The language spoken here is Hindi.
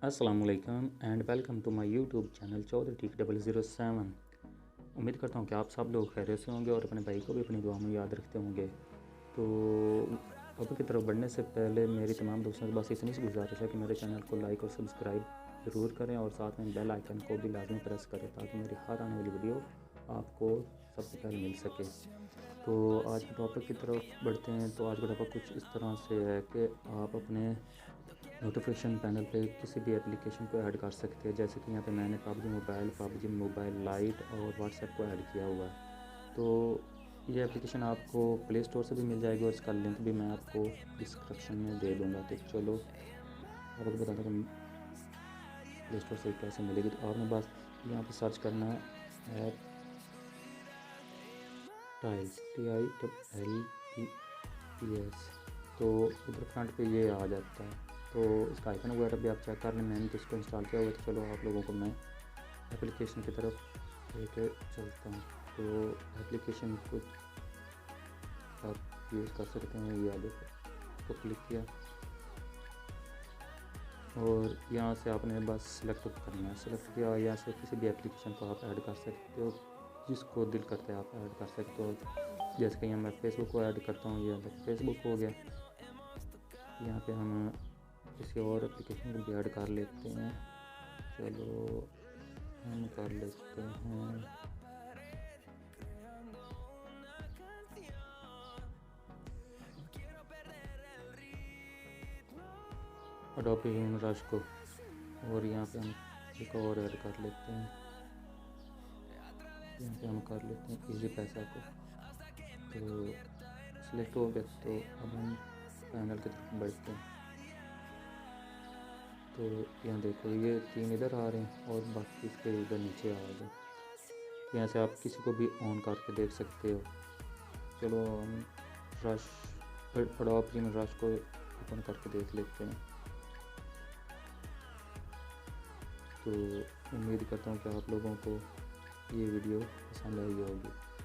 अस्सलामुअलैकुम and welcome to my YouTube channel Chaudhary tech 007। उम्मीद करता हूँ कि आप सब लोग खैरियत से होंगे और अपने भाई को भी अपनी दुआ में याद रखते होंगे। तो टॉपिक की तरफ बढ़ने से पहले मेरी तमाम दोस्तों से बस इतनी सी गुजारिश है कि मेरे चैनल को लाइक और सब्सक्राइब ज़रूर करें और साथ में बेल आइकन को भी लाजमी प्रेस करें ताकि मेरी हर आने वाली वीडियो आपको सबसे पहले मिल सके। तो आज के टॉपिक की तरफ बढ़ते हैं। तो आज का टॉपिक कुछ इस तरह से है कि आप अपने नोटिफिकेशन पैनल पे किसी भी एप्लीकेशन को ऐड कर सकते हैं। जैसे कि यहाँ पे मैंने पबजी मोबाइल लाइट और व्हाट्सएप को ऐड किया हुआ है। तो ये एप्लीकेशन आपको प्ले स्टोर से भी मिल जाएगी और इसका लिंक भी मैं आपको डिस्क्रिप्शन में दे दूँगा। तो चलो आपको बताता हूँ प्ले स्टोर से कैसे मिलेगी। तो आपने बस यहाँ पे सर्च करना है ऐप टाइल्स TILES। तो इधर फ्रंट पे ये आ जाता है। तो इसका आइकन वगैरह भी आप चेक कर लें। मैंने तो इसको इंस्टॉल किया हुआ है। तो चलो आप लोगों को मैं एप्लीकेशन की तरफ लेके चलता हूँ। तो एप्लीकेशन को आप यूज़ कर सकते हैं। ये देखो तो क्लिक किया और यहाँ से आपने बस सेलेक्ट करना है। सेलेक्ट किया यहाँ से किसी भी एप्लीकेशन को आप ऐड कर सकते हो, जिसको दिल करता है आप ऐड कर सकते हो। जैसे कि यहाँ मैं फेसबुक को ऐड करता हूँ। ये फेसबुक हो गया। यहाँ पे हम किसी और एप्लीकेशन को भी ऐड कर लेते हैं। चलो हम कर लेते हैं अडोबी हिमरश को, और यहाँ पे हम एक और ऐड कर लेते हैं। यहाँ पे हम कर लेते हैं इजी पैसा को। तो सिलेक्ट हो गया। तो अब हम पैनल की तरफ बढ़ते हैं। तो यहाँ देखो ये 3 इधर आ रहे हैं और बाकी इसके इधर नीचे आ गए। यहाँ से आप किसी को भी ऑन करके देख सकते हो। चलो हम अडोबी हिमरश को ओपन करके देख लेते हैं। तो उम्मीद करता हूँ कि आप लोगों को ये वीडियो पसंद आई होगी।